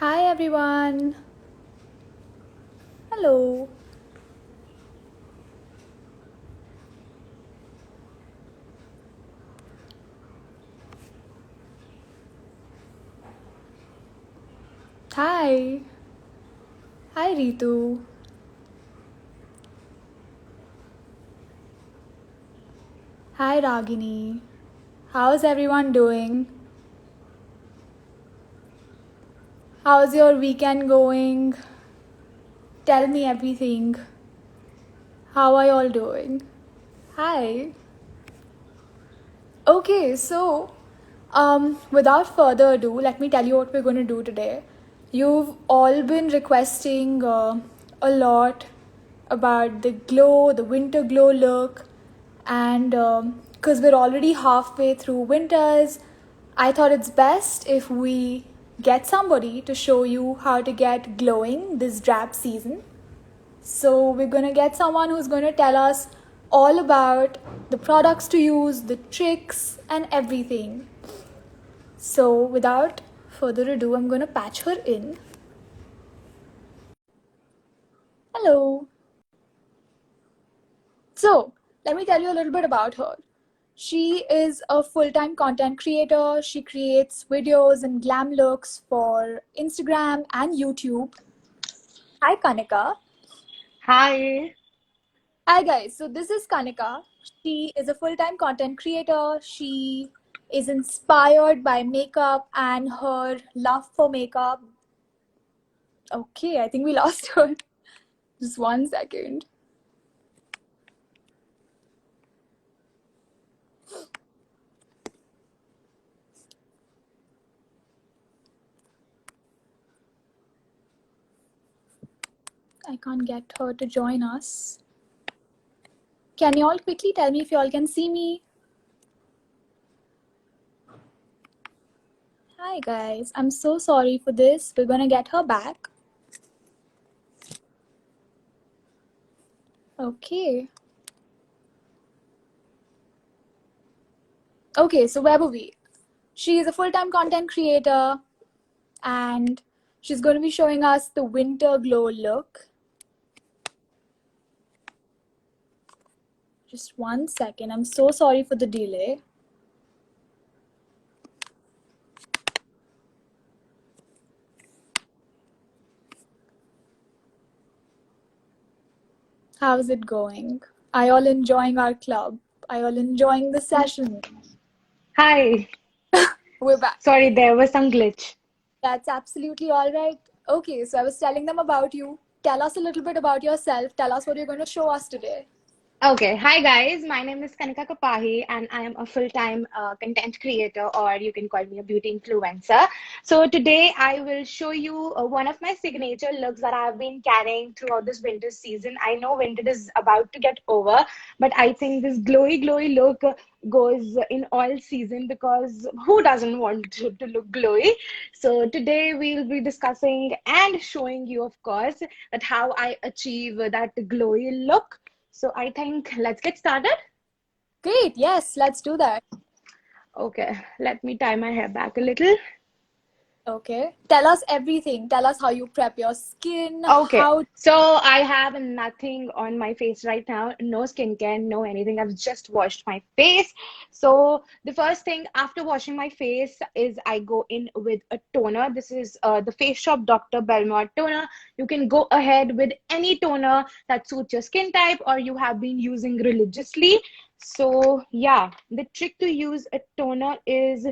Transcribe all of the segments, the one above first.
Hi everyone. Hello. Hi. Hi Ritu. Hi Ragini. How's everyone doing? How's your weekend going? Tell me everything. How are you all doing? Hi. Okay, so without further ado, let me tell you what we're going to do today. You've all been requesting a lot about the glow, the winter glow look, and because we're already halfway through winters, I thought it's best if we get somebody to show you how to get glowing this drab season. So, we're gonna get someone who's gonna tell us all about the products to use, the tricks, and everything. So, without further ado, I'm gonna patch her in. Hello. So, let me tell you a little bit about her. She is a full time content creator. She creates videos and glam looks for Instagram and YouTube. Hi, Kanika. Hi. Hi guys, so this is Kanika. She is a full time content creator. She is inspired by makeup and her love for makeup. Okay, I think we lost her. Just 1 second. I can't get her to join us. Can you all quickly tell me if you all can see me? Hi guys, I'm so sorry for this. We're gonna get her back. Okay. Okay, so where were we? She is a full time content creator and she's going to be showing us the winter glow look. Just 1 second. I'm so sorry for the delay. How's it going? Are you all enjoying our club? Are you all enjoying the session? Hi. We're back. Sorry, there was some glitch. That's absolutely all right. Okay, so I was telling them about you. Tell us a little bit about yourself. Tell us what you're going to show us today. Okay, hi guys. My name is Kanika Kapahi, and I am a full-time content creator, or you can call me a beauty influencer. So today I will show you one of my signature looks that I've been carrying throughout this winter season. I know winter is about to get over, but I think this glowy look goes in all season because who doesn't want to look glowy? So today we'll be discussing and showing you, of course, that how I achieve that glowy look. So I think let's get started. Great, yes, let's do that. Okay, let me tie my hair back a little. Okay. Tell us everything. Tell us how you prep your skin, Okay, how. so I have nothing on my face right now, no skincare, no anything. I've just washed my face. So the first thing after washing my face is I go in with a toner. This is the Face Shop Dr. Belmont toner. You can go ahead with any toner that suits your skin type or you have been using religiously. So yeah, the trick to use a toner is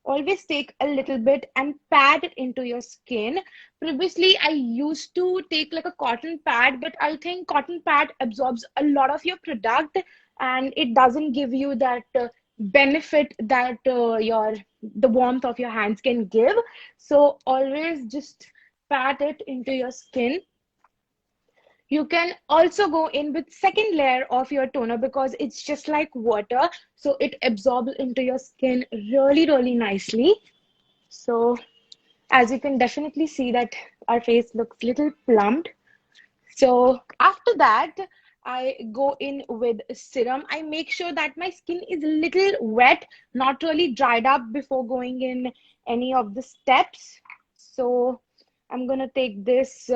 always take a little bit and pat it into your skin. Previously, I used to take like a cotton pad, but I think cotton pad absorbs a lot of your product and it doesn't give you that benefit that your the warmth of your hands can give. So always just pat it into your skin. You can also go in with second layer of your toner because it's just like water, so it absorbs into your skin really nicely. So as you can definitely see that our face looks little plumped. So after that, I go in with serum. I make sure that my skin is a little wet, not really dried up before going in any of the steps. So I'm gonna take this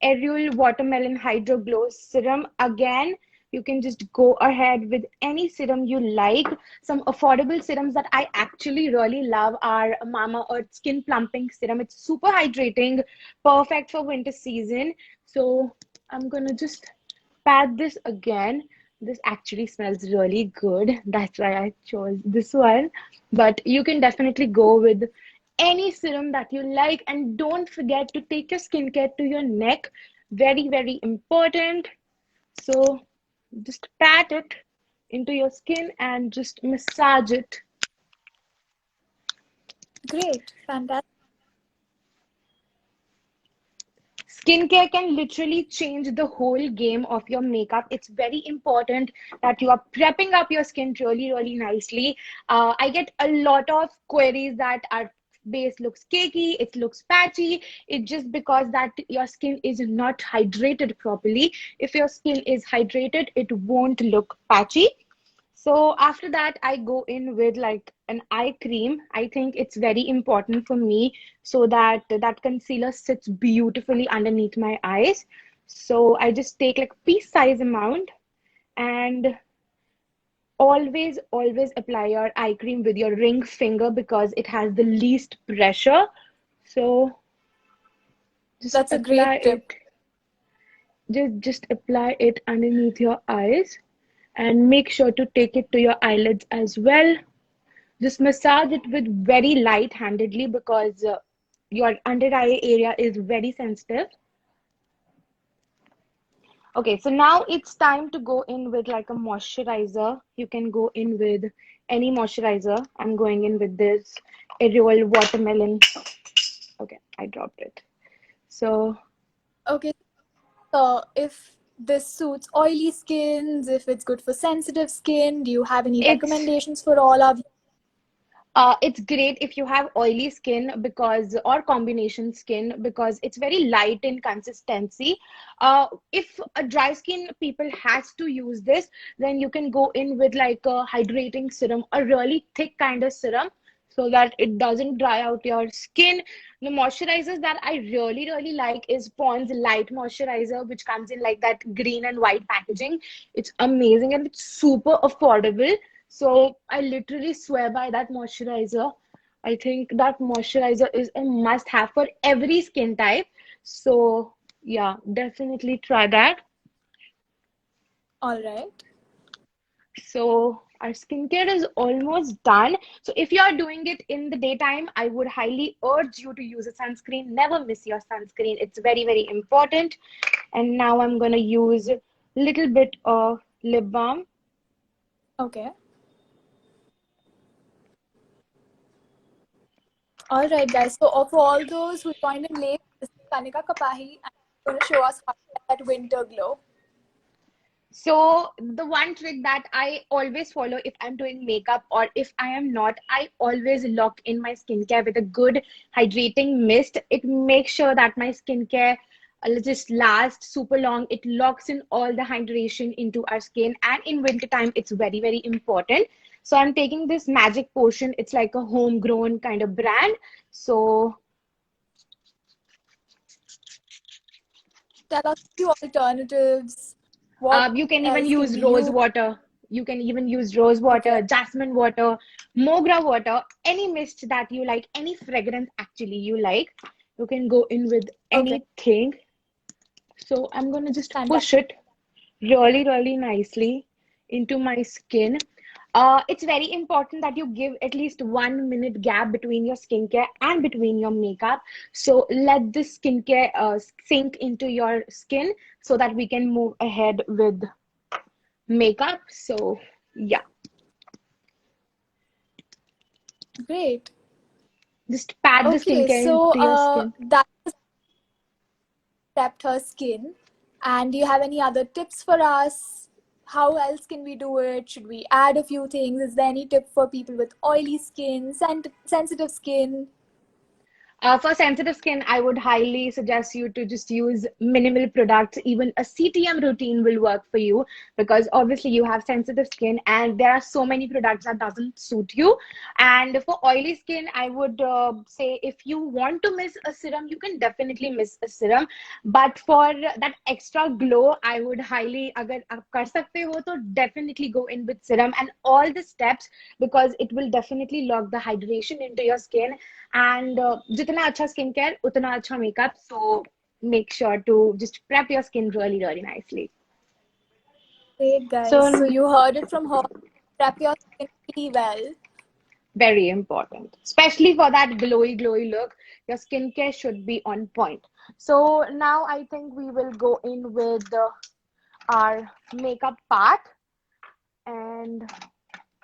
Aerial Watermelon Hydro Glow Serum again. You can just go ahead with any serum you like. Some affordable serums that I actually really love are Mama Earth Skin Plumping Serum. It's super hydrating, perfect for winter season. So I'm gonna just pat this again. This actually smells really good. That's why I chose this one. But you can definitely go with any serum that you like. And don't forget to take your skincare to your neck. Very, very important. So just pat it into your skin and just massage it. Great, fantastic. Skincare can literally change the whole game of your makeup. It's very important that you are prepping up your skin really, really nicely. I get a lot of queries that our base looks cakey, it looks patchy. It's just because that your skin is not hydrated properly. If your skin is hydrated, it won't look patchy. So after that, I go in with like an eye cream. I think it's very important for me so that that concealer sits beautifully underneath my eyes. So I just take like piece size amount and always, always apply your eye cream with your ring finger because it has the least pressure. So just That's a apply great tip. it. Just apply it underneath your eyes and make sure to take it to your eyelids as well. Just massage it with very light-handedly because your under eye area is very sensitive. Okay, so now it's time to go in with like a moisturizer. You can go in with any moisturizer. I'm going in with this Ariel Watermelon. Okay, I dropped it. So Okay, so if this suits oily skins, if it's good for sensitive skin, do you have any it's recommendations for all of it's great if you have oily skin because or combination skin because it's very light in consistency. If a dry skin people has to use this, then you can go in with like a hydrating serum, a really thick kind of serum, so that it doesn't dry out your skin. The moisturizers that I really, really like is Pond's Light Moisturizer, which comes in like that green and white packaging. It's amazing and it's super affordable. So I literally swear by that moisturizer. I think that moisturizer is a must have for every skin type. So yeah, definitely try that. all right? So our skincare is almost done. So if you are doing it in the daytime, I would highly urge you to use a sunscreen. Never miss your sunscreen. It's very, very important. And now I'm gonna use a little bit of lip balm. Okay. All right, guys. So, for all those who joined in late, this is Kanika Kapahi, and she's going to show us how to get that winter glow. So the one trick that I always follow if I'm doing makeup or if I am not, I always lock in my skincare with a good hydrating mist. It makes sure that my skincare just lasts super long. It locks in all the hydration into our skin. And in winter time, it's very, very important. So I'm taking this Magic Potion. It's like a homegrown kind of brand. So Tell us a few alternatives. What you can even else can use we rose use? water. You can even use rose Okay. water, jasmine water, mogra water, any mist that you like, any fragrance actually you like. You can go in with Okay. anything. So I'm gonna just Fantastic. push it really, really nicely into my skin. It's very important that you give at least 1 minute gap between your skincare and between your makeup. So let this skincare sink into your skin so that we can move ahead with makeup. So yeah, Great. just pat the Okay, skincare so into your skin. that prepped her skin. And do you have any other tips for us? How else can we do it? Should we add a few things? Is there any tip for people with oily skin, sensitive skin? For sensitive skin, I would highly suggest you to just use minimal products. Even a CTM routine will work for you because obviously you have sensitive skin and there are so many products that doesn't suit you. And for oily skin, I would say if you want to miss a serum, you can definitely miss a serum. But for that extra glow, I would highly, अगर आप कर सकते हो तो definitely go in with serum and all the steps because it will definitely lock the hydration into your skin and जितना अच्छा skincare उतना अच्छा makeup. So make sure to just prep your skin really, really nicely. Great, guys. So So you heard it from her. Prep your skin really well. very important, especially for that glowy, glowy look. Your skincare should be on point. So now I think we will go in with our makeup part, and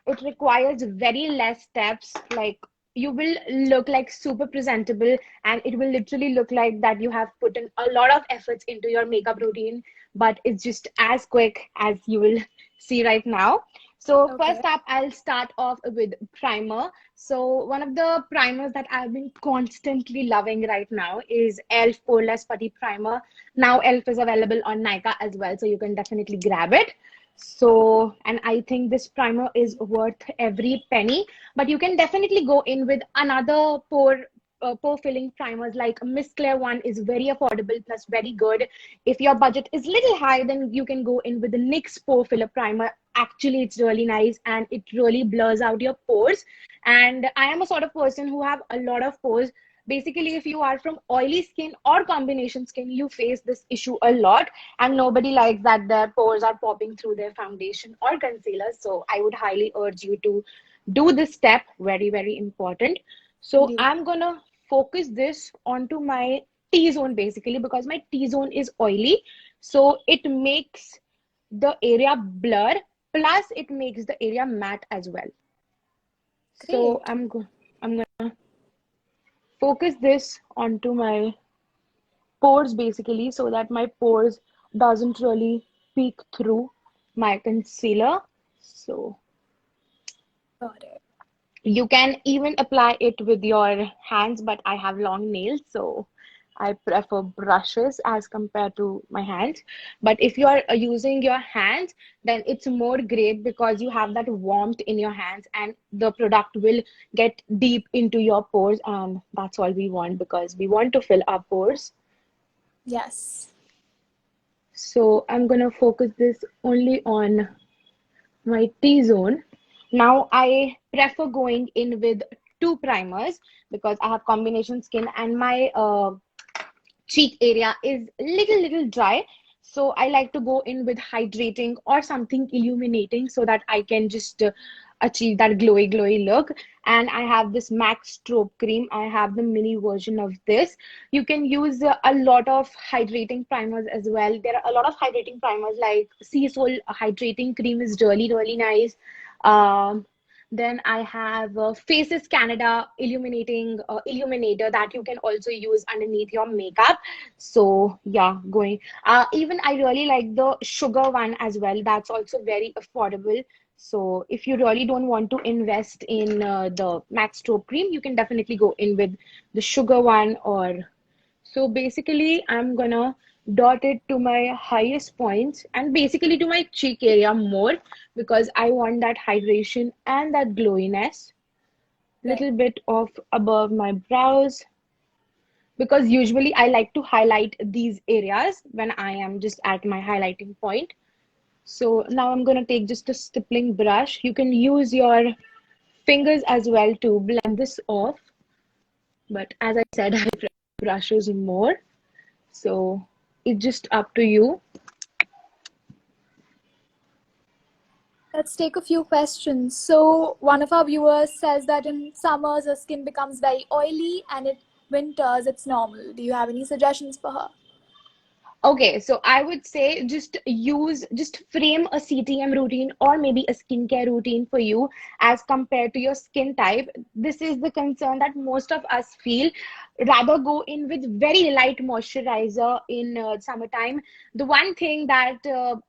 it requires very less steps. Like you will look like super presentable, and it will literally look like that you have put in a lot of efforts into your makeup routine, but it's just as quick as you will see right now. So Okay. first up, I'll start off with primer. So one of the primers that I've been constantly loving right now is ELF Poreless Putty Primer. Now ELF is available on Nykaa as well, so you can definitely grab it. So, and I think this primer is worth every penny, but you can definitely go in with another pore filling primers. Like Miss Claire one is very affordable plus very good. If your budget is little high, then you can go in with the NYX pore filler primer. Actually, it's really nice and it really blurs out your pores. And I am a sort of person who have a lot of pores. Basically, if you are from oily skin or combination skin, you face this issue a lot, and nobody likes that their pores are popping through their foundation or concealer. So I would highly urge you to do this step. Very, very important. So Indeed. I'm gonna focus this onto my T-zone basically because my T-zone is oily. So it makes the area blur, plus it makes the area matte as well. So Great. I'm gonna focus this onto my pores basically so that my pores doesn't really peek through my concealer. So Got it. you can even apply it with your hands, but I have long nails, so I prefer brushes as compared to my hands. But if you are using your hands, then it's more great because you have that warmth in your hands and the product will get deep into your pores, and that's all we want because we want to fill our pores. Yes. So I'm gonna focus this only on my T-zone. Now I prefer going in with two primers because I have combination skin and my cheek area is little dry. So I like to go in with hydrating or something illuminating so that I can just achieve that glowy look. And I have this MAC strobe cream. I have the mini version of this. You can use a lot of hydrating primers as well. There are a lot of hydrating primers like Sea Soul hydrating cream is really nice. um, then I have Faces Canada illuminating illuminator that you can also use underneath your makeup. So yeah, going. Even I really like the sugar one as well. That's also very affordable. So if you really don't want to invest in the MAC Strobe cream, you can definitely go in with the sugar one. Or so basically, I'm gonna dot it to my highest points and basically to my cheek area more because I want that hydration and that glowiness. Right. Little bit of above my brows because usually I like to highlight these areas when I am just at my highlighting point. So now I'm gonna take just a stippling brush. You can use your fingers as well to blend this off. But as I said, I prefer brushes more. So it's just up to you. Let's take a few questions. So one of our viewers says that in summers her skin becomes very oily and in winters it's normal. Do you have any suggestions for her? Okay, so I would say just frame a CTM routine or maybe a skincare routine for you as compared to your skin type. This is the concern that most of us feel. rather go in with very light moisturizer in summertime. The one thing that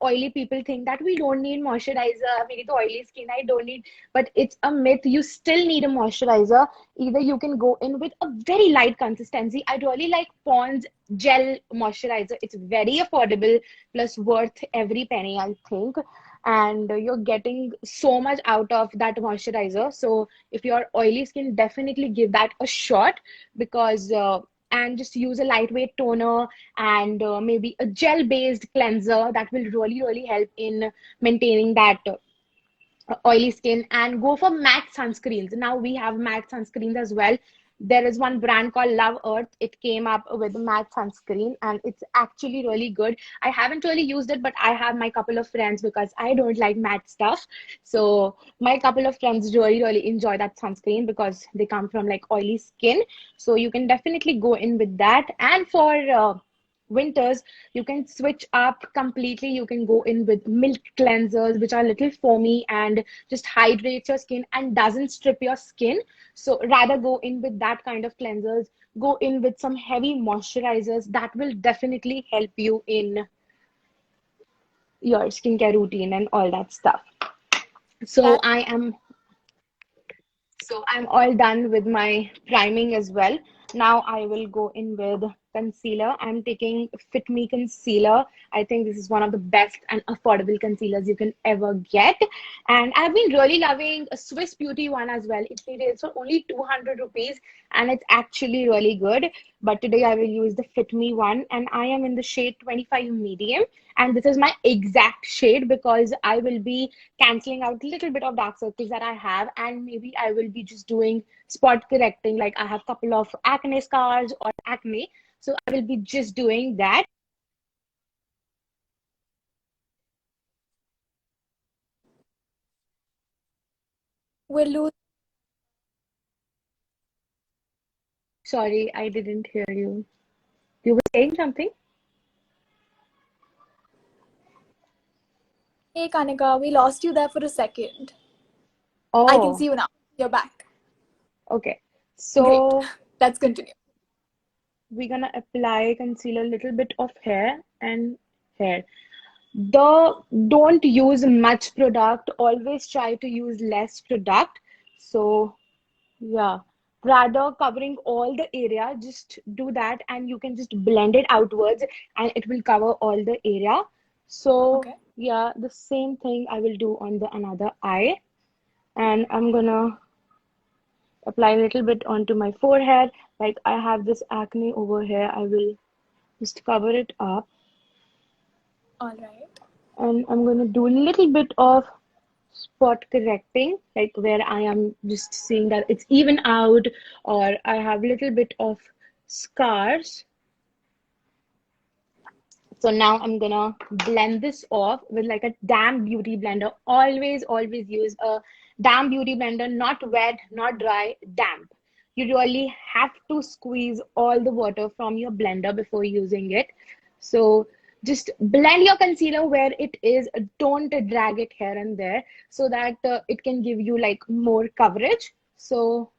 oily people think that we don't need moisturizer, maybe the oily skin I don't need, but it's a myth. You still need a moisturizer. Either you can go in with a very light consistency. I really like Pond's gel moisturizer. It's very affordable plus worth every penny, I think. And you're getting so much out of that moisturizer. So if you're oily skin, definitely give that a shot, because and just use a lightweight toner and maybe a gel based cleanser that will really help in maintaining that oily skin. And go for matte sunscreens. Now we have matte sunscreens as well. There is one brand called Love Earth. It came up with matte sunscreen and it's actually really good. I haven't really used it, but I have my couple of friends, because I don't like matte stuff. So my couple of friends really enjoy that sunscreen because they come from like oily skin. So you can definitely go in with that. And for winters, you can switch up completely. You can go in with milk cleansers, which are a little foamy and just hydrates your skin and doesn't strip your skin. So rather go in with that kind of cleansers. Go in with some heavy moisturizers that will definitely help you in your skincare routine and all that stuff. So That I'm all done with my priming as well. Now I will go in with concealer. I'm taking Fit Me concealer. I think this is one of the best and affordable concealers you can ever get. And I've been really loving a Swiss Beauty one as well. It retails for only 200 rupees and it's actually really good. But today I will use the Fit Me one, and I am in the shade 25 medium. And this is my exact shade because I will be canceling out a little bit of dark circles that I have, and maybe I will be just doing spot correcting. Like I have a couple of acne scars or acne, so I will be just doing that. will lose. Sorry, I didn't hear you. You were saying something? Hey Kanika, we lost you there for a second. I can Oh, see you now. You're back. okay. Great. So Let's continue. we're gonna apply concealer, a little bit of hair and hair. The Don't use much product. Always try to use less product. So yeah, rather covering all the area, just do that and you can just blend it outwards and it will cover all the area. So Okay. yeah, the same thing I will do on the another eye. And I'm gonna apply a little bit onto my forehead. Like I have this acne over here, I will just cover it up. All right. And I'm gonna do a little bit of spot correcting, like where I am just seeing that it's even out or I have a little bit of scars. So now I'm gonna blend this off with like a damp beauty blender. Always use a damp beauty blender, not wet, not dry, damp. You really have to squeeze all the water from your blender before using it. So just blend your concealer where it is. Don't drag it here and there so that it can give you like more coverage. So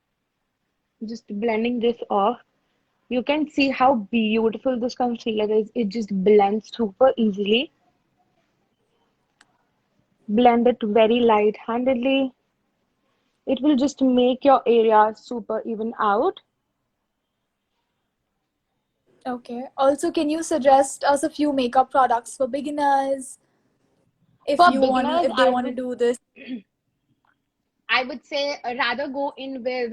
just blending this off. You can see how beautiful this concealer is. It just blends super easily. Blend it very light-handedly. It will just make your area super even out. Okay. Also, can you suggest us a few makeup products for beginners For beginners, if they want to do this? I would say rather go in with,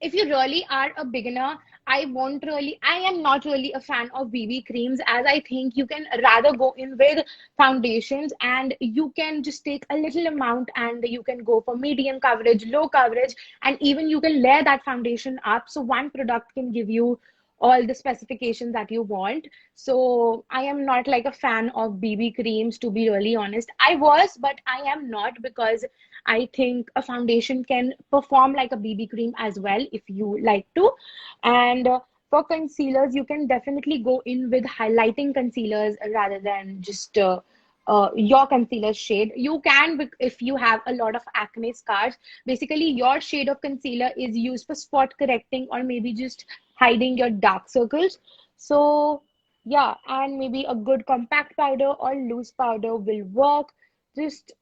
if you really are a beginner, I am not really a fan of BB creams, as I think you can rather go in with foundations and you can just take a little amount and you can go for medium coverage, low coverage, and even you can layer that foundation up. So one product can give you all the specifications that you want. So I am not like a fan of BB creams, to be really honest. I was, but I am not, because I think a foundation can perform like a BB cream as well if you like to. And for concealers, you can definitely go in with highlighting concealers rather than just your concealer shade. You can, if you have a lot of acne scars, basically your shade of concealer is used for spot correcting or maybe just hiding your dark circles. So yeah, and maybe a good compact powder or loose powder will work. Just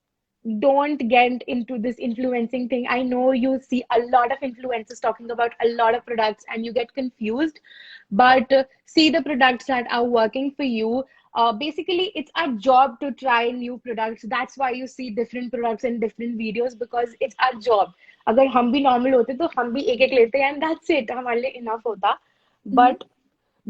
don't get into this influencing thing. I know you see a lot of influencers talking about a lot of products and you get confused, but see the products that are working for you. Basically, it's our job to try new products. That's why you see different products in different videos, because it's our job. अगर हम भी normal होते तो हम भी एक एक लेते and that's it, हमारे लिए enough होता. Mm-hmm. But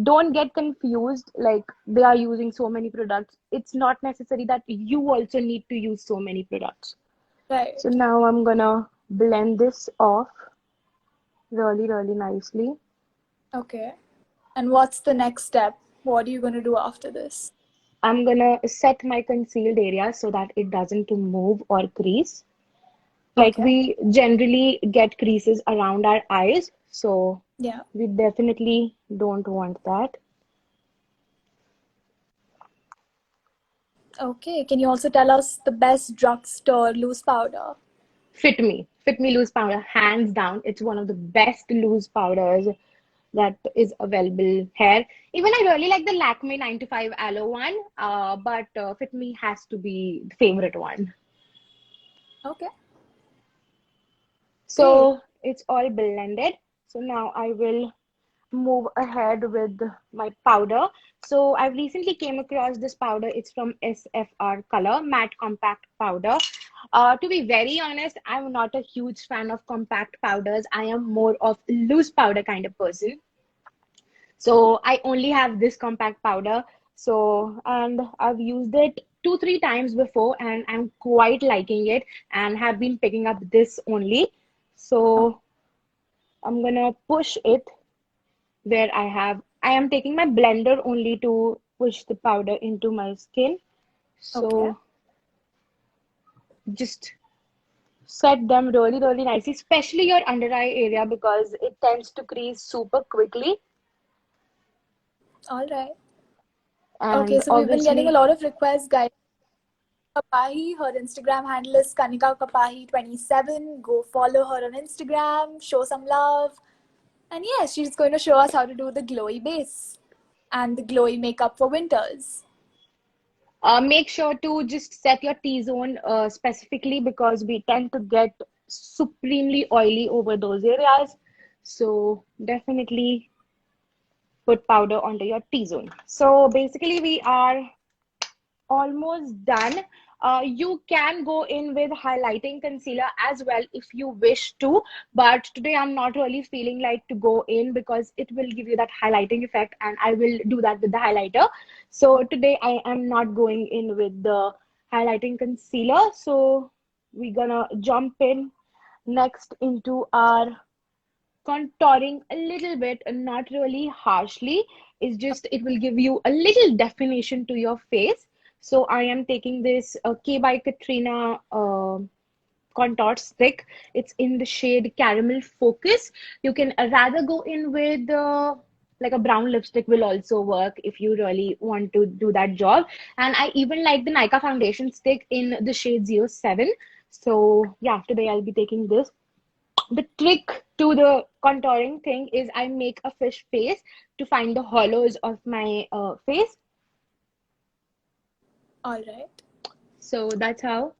don't get confused, like they are using so many products. It's not necessary that you also need to use so many products. Right. So now I'm gonna blend this off really, really nicely. Okay. And what's the next step? What are you going to do after this? I'm gonna set my concealed area so that it doesn't move or crease. Like Okay. we generally get creases around our eyes, so Yeah. we definitely don't want that. Okay. Can you also tell us the best drugstore loose powder? Fit Me loose powder, hands down. It's one of the best loose powders that is available here. Even I really like the Lakme 95 Aloe one, but Fit Me has to be the favorite one. Okay. Great. So it's all blended. So now I will move ahead with my powder. So I've recently came across this powder. It's from SFR Color Matte Compact Powder. To be very honest, I'm not a huge fan of compact powders. I am more of loose powder kind of person. So I only have this compact powder. So, and I've used it 2, 3 times before, and I'm quite liking it and have been picking up this only. Oh, So I'm gonna push it where I am taking my blender only to push the powder into my skin. okay. So just set them really, really nicely, especially your under eye area because it tends to crease super quickly. All right. Okay, And so we've been getting a obviously, lot of requests, guys. Kapahi, her Instagram handle is Kanika Kapahi27. Go follow her on Instagram, show some love. And yes, she's going to show us how to do the glowy base and the glowy makeup for winters. make sure to just set your T-zone specifically because we tend to get supremely oily over those areas. So definitely put powder onto your T-zone. So basically we are almost done. You can go in with highlighting concealer as well if you wish to, but today I'm not really feeling like to go in because it will give you that highlighting effect, and I will do that with the highlighter. So today I am not going in with the highlighting concealer. So we're gonna jump in next into our contouring a little bit, not really harshly. It's just it will give you a little definition to your face. So I am taking this K by Katrina contour stick. It's in the shade Caramel Focus. You can rather go in with like a brown lipstick will also work if you really want to do that job. And I even like the Nykaa foundation stick in the shade 07. So yeah, today I'll be taking this. The trick to the contouring thing is I make a fish face to find the hollows of my face. All right. So that's how.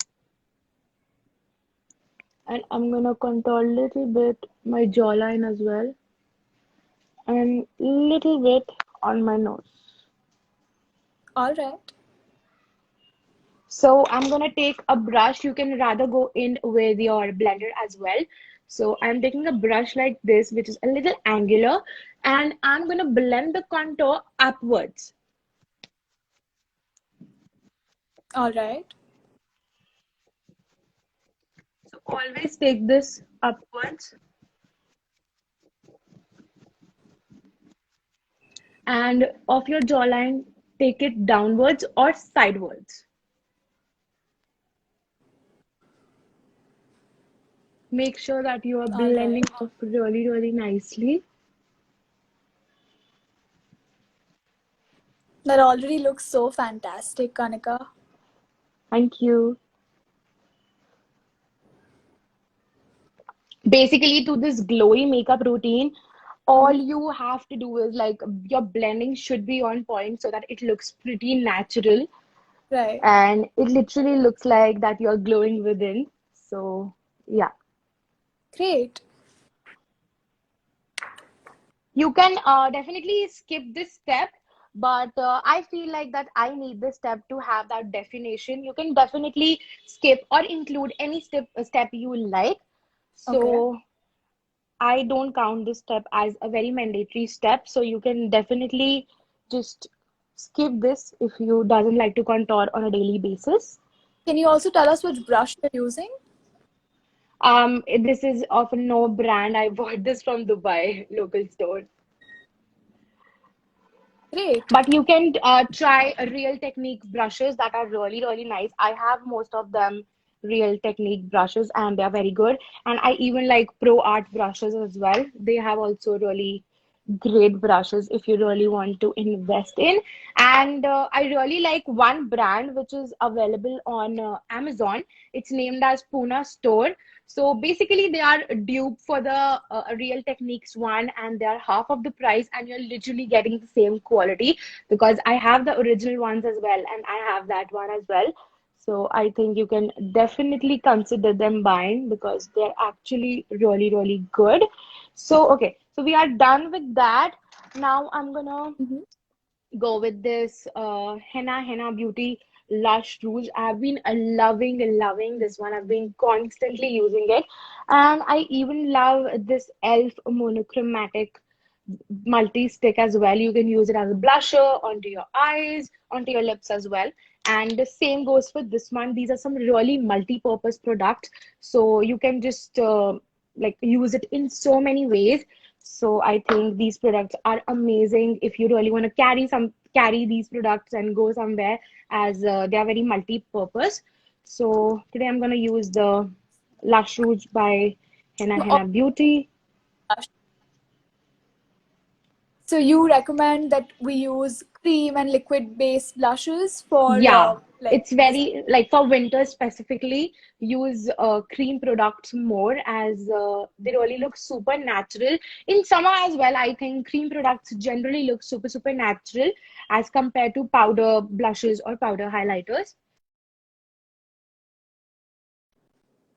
And I'm gonna contour a little bit my jawline as well, and little bit on my nose. All right. So I'm gonna take a brush. You can rather go in with your blender as well. So I'm taking a brush like this, which is a little angular, and I'm gonna blend the contour upwards. All right. So always take this upwards, and of your jawline, take it downwards or sidewards. Make sure that you are All right. blending off really, really nicely. That already looks so fantastic, Kanika. Thank you. Basically, to this glowy makeup routine, all Mhm. you have to do is like your blending should be on point so that it looks pretty natural Right. and it literally looks like that you're glowing within. So, yeah. Great. You can definitely skip this step, but I feel like that I need this step to have that definition. You can definitely skip or include any step you like. Okay. So I don't count this step as a very mandatory step. So you can definitely just skip this if you doesn't like to contour on a daily basis. Can you also tell us which brush you're using? This is of no brand. I bought this from Dubai local store. Great. But you can try Real Technique brushes that are really, really nice. I have most of them Real Technique brushes and they're very good. And I even like Pro Art brushes as well. They have also really great brushes if you really want to invest in. And I really like one brand which is available on Amazon. It's named as Puna Store. So basically, they are dupe for the Real Techniques one, and they are half of the price, and you're literally getting the same quality because I have the original ones as well, and I have that one as well. So I think you can definitely consider them buying because they're actually really, really good. So, okay, so we are done with that. Now I'm gonna Mhm. go with this Henna Beauty Lush Rouge. I've been loving this one. I've been constantly using it, and I even love this Elf monochromatic multi-stick as well. You can use it as a blusher onto your eyes, onto your lips as well. And the same goes for this one. These are some really multi-purpose products, so you can just like use it in so many ways. So I think these products are amazing if you really want to carry these products and go somewhere as they are very multi-purpose. So today I'm gonna use the Lush Rouge by You all Henna Beauty. blush. So you recommend that we use cream and liquid based blushes for Yeah, like it's this. very like for winter specifically, use cream products more as they really look super natural. In summer as well, I think cream products generally look super natural as compared to powder blushes or powder highlighters.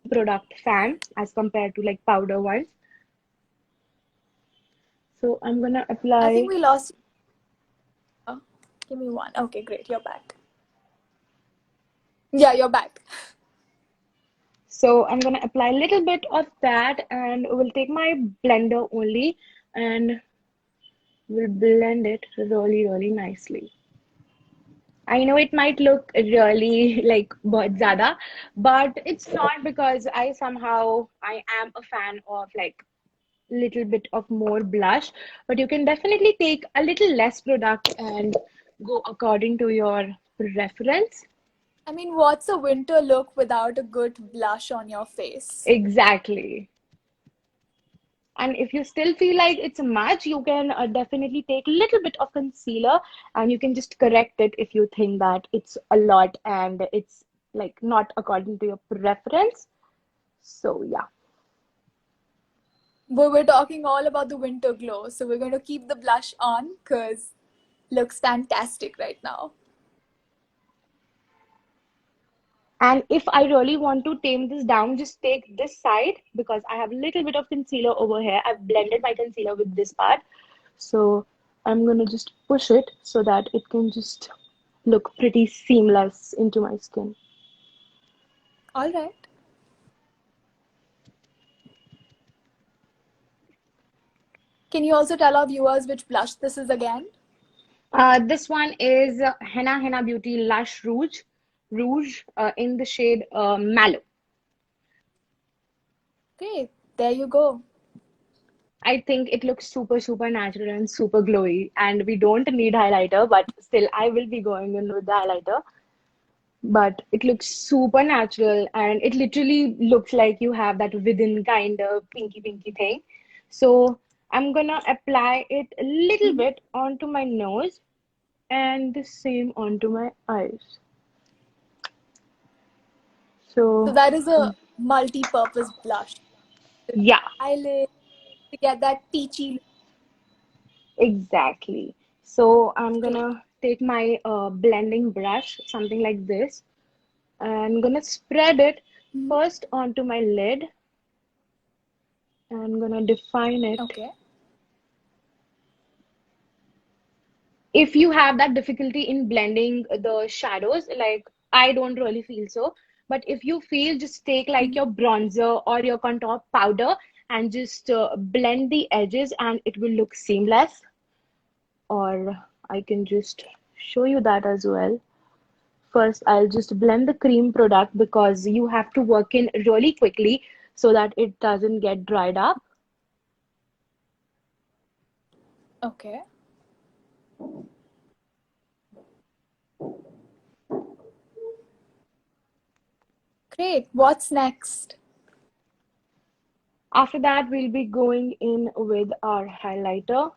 Product fan as compared to like powder ones. So I'm gonna I think apply. we lost. Oh, give me one. Okay, great. You're back. Yeah, you're back. So I'm gonna apply a little bit of that, and we'll take my blender only, and we'll blend it really nicely. I know it might look really like bahut zyada, but it's not because I am a fan of like little bit of more blush, but you can definitely take a little less product and go according to your preference. I mean, what's a winter look without a good blush on your face? Exactly. And if you still feel like it's much, you can definitely take a little bit of concealer and you can just correct it if you think that it's a lot and it's like not according to your preference. So yeah. But we're talking all about the winter glow, so we're going to keep the blush on because looks fantastic right now. And if I really want to tame this down, just take this side because I have a little bit of concealer over here. I've blended my concealer with this part. So I'm gonna just push it so that it can just look pretty seamless into my skin. All right. Can you also tell our viewers which blush this is again? This one is Henna Beauty Lush Rouge in the shade Mallow. Great. There you go. I think it looks super natural and super glowy, and we don't need highlighter, but still, I will be going in with the highlighter. But it looks super natural, and it literally looks like you have that within kind of pinky thing. So I'm gonna apply it a little Mhm. bit onto my nose and the same onto my eyes. So So that is a multi-purpose blush. To yeah, eyelid, to get that peachy look. exactly. So I'm Great. gonna take my blending brush, something like this. I'm gonna spread it Mhm. first onto my lid. I'm gonna define it. Okay. If you have that difficulty in blending the shadows, like I don't really feel so, but if you feel, just take like Mhm. your bronzer or your contour powder and just blend the edges and it will look seamless. Or I can just show you that as well. First, I'll just blend the cream product because you have to work in really quickly so that it doesn't get dried up. Okay. Great. What's next? After that, we'll be going in with our highlighter.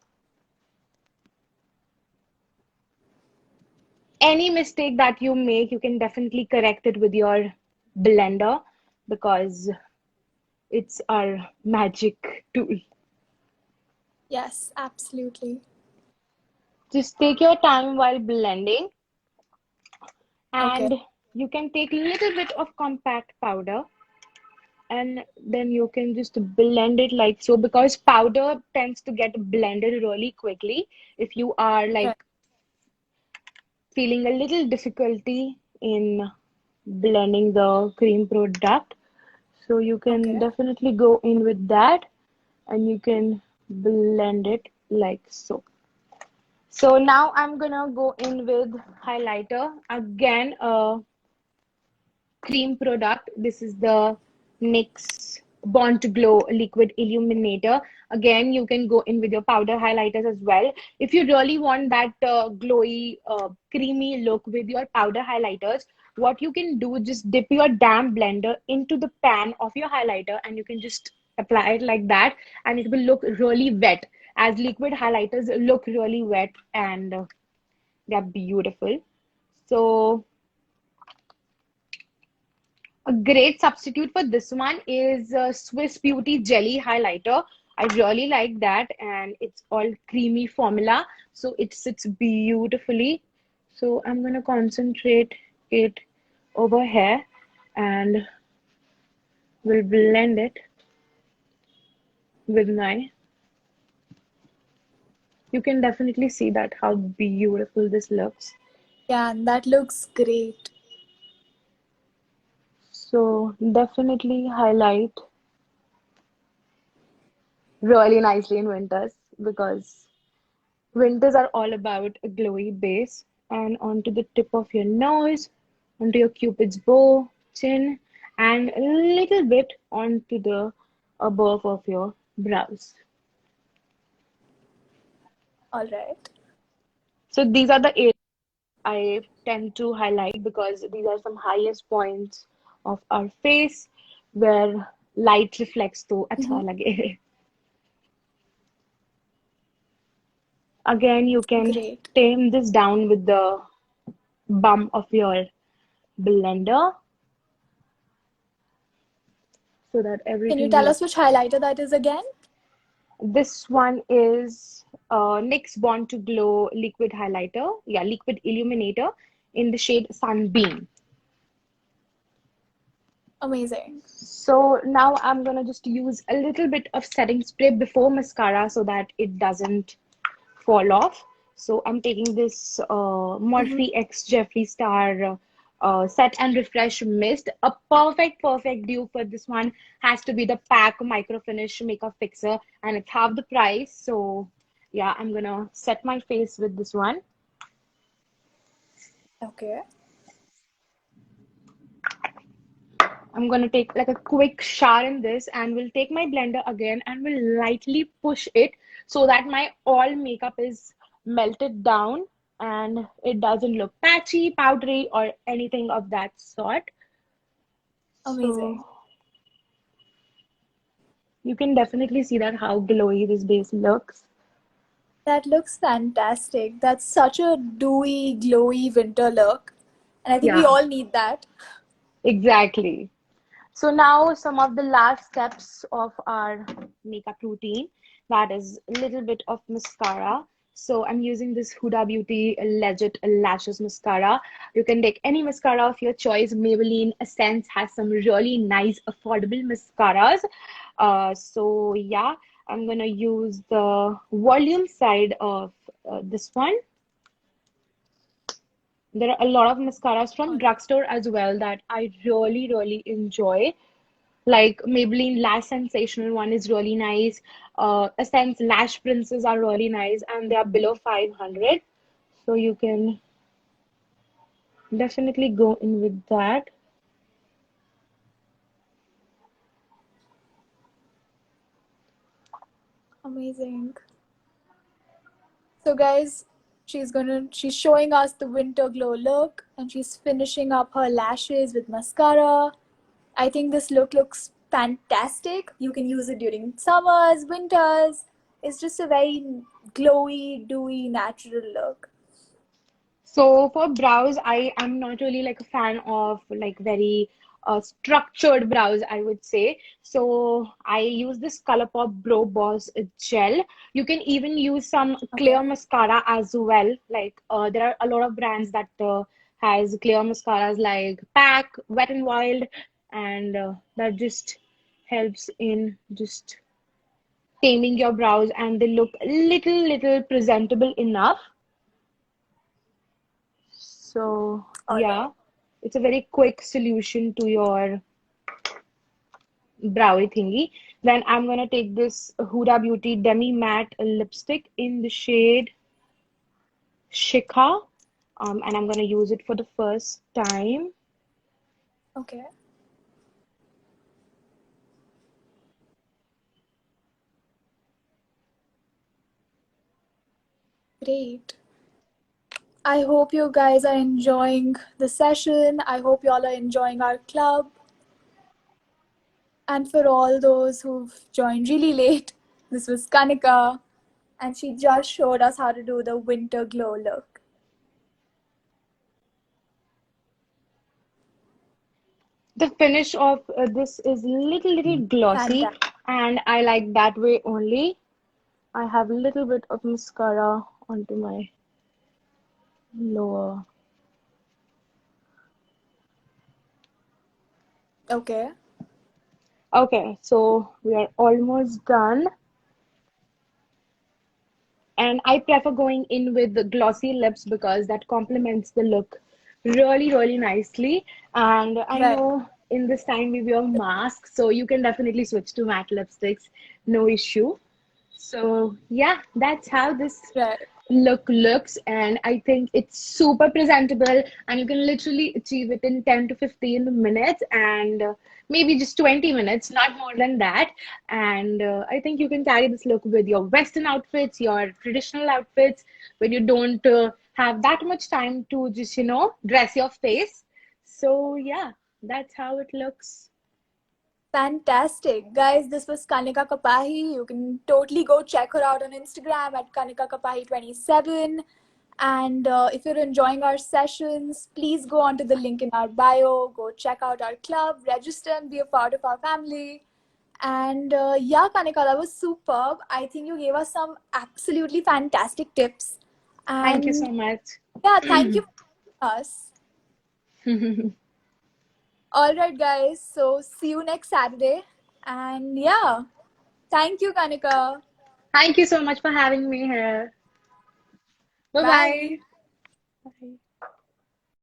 Any mistake that you make, you can definitely correct it with your blender because it's our magic tool. Yes, absolutely. Just take your time while blending, Okay. and you can take a little bit of compact powder and then you can just blend it like so because powder tends to get blended really quickly if you are Right. like feeling a little difficulty in blending the cream product. So you can Okay. definitely go in with that and you can blend it like so. So now I'm gonna go in with highlighter. Again, cream product. This is the NYX Born to Glow Liquid Illuminator. Again, you can go in with your powder highlighters as well. If you really want that glowy, creamy look with your powder highlighters, what you can do is just dip your damp blender into the pan of your highlighter and you can just apply it like that and it will look really wet as liquid highlighters look really wet and they're beautiful. So a great substitute for this one is Swiss Beauty Jelly Highlighter. I really like that, and it's all creamy formula, so it sits beautifully. So I'm gonna concentrate it over here, and we'll blend it with my. You can definitely see that how beautiful this looks. Yeah, and that looks great. So definitely highlight really nicely in winters because winters are all about a glowy base and onto the tip of your nose, onto your cupid's bow, chin, and a little bit onto the above of your brows. All right. So these are the areas I tend to highlight because these are some highest points of our face where light reflects to अच्छा Mm-hmm. लगे. Again, you can Great. tame this down with the bump of your blender so that Can you everything tell us which looks. highlighter that is again? This one is NYX Born to Glow Liquid Highlighter. Yeah, Liquid Illuminator in the shade Sunbeam. Amazing. So now I'm gonna just use a little bit of setting spray before mascara so that it doesn't fall off. So I'm taking this Mm-hmm. Morphe X Jeffree Star Set and Refresh Mist. A perfect dupe for this one has to be the PAC Micro Finish Makeup Fixer, and it's half the price. So yeah, I'm gonna set my face with this one. Okay. I'm gonna take like a quick shower in this, and we'll take my blender again and we'll lightly push it so that my all makeup is melted down and it doesn't look patchy, powdery, or anything of that sort. Amazing. So you can definitely see that how glowy this base looks. That looks fantastic. That's such a dewy, glowy winter look. And I think we Yeah, all need that. exactly. So now some of the last steps of our makeup routine, that is a little bit of mascara. So I'm using this Huda Beauty Legit Lashes Mascara. You can take any mascara of your choice. Maybelline Essence has some really nice affordable mascaras. So yeah, I'm gonna use the volume side of this one. There are a lot of mascaras from All drugstore as well that I really, really enjoy. Like Maybelline Lash Sensational one is really nice. Essence Lash Princess are really nice and they are below 500. So you can definitely go in with that. amazing. So guys, she's showing us the winter glow look and she's finishing up her lashes with mascara. I think this look looks fantastic. You can use it during summers, winters. It's just a very glowy, dewy, natural look. So for brows, I am not really like a fan of like very structured brows, I would say. So I use this ColourPop Brow Boss gel. You can even use some Okay. clear mascara as well. Like there are a lot of brands that has clear mascaras like Pack, Wet n Wild, and that just helps in just taming your brows and they look little presentable enough. So, All yeah, right. it's a very quick solution to your browy thingy. Then I'm gonna take this Huda Beauty Demi Matte lipstick in the shade Shikha, and I'm gonna use it for the first time. Okay. Great. I hope you guys are enjoying the session. I hope you all are enjoying our club. And for all those who've joined really late, this was Kanika, and she just showed us how to do the winter glow look. The finish of this is little glossy, Fantastic. and I like that way only. I have a little bit of mascara onto my lower. Okay. Okay, so we are almost done. And I prefer going in with the glossy lips because that complements the look really nicely. And I Right. know in this time we wear masks, so you can definitely switch to matte lipsticks, no issue. So yeah, that's how this Right. look looks, and I think it's super presentable, and you can literally achieve it in 10 to 15 minutes, and maybe just 20 minutes, not more than that. And I think you can carry this look with your Western outfits, your traditional outfits, when you don't have that much time to just, dress your face. So yeah, that's how it looks. Fantastic. Guys, this was Kanika Kapahi. You can totally go check her out on Instagram at Kanika Kapahi27. And if you're enjoying our sessions, please go onto the link in our bio, go check out our club, register, and be a part of our family. And yeah, Kanika, that was superb. I think you gave us some absolutely fantastic tips. Thank you so And much. yeah, thank you for us. All right, guys. So see you next Saturday. And yeah, thank you, Kanika. Thank you so much for having me here. Bye Bye. bye. Bye.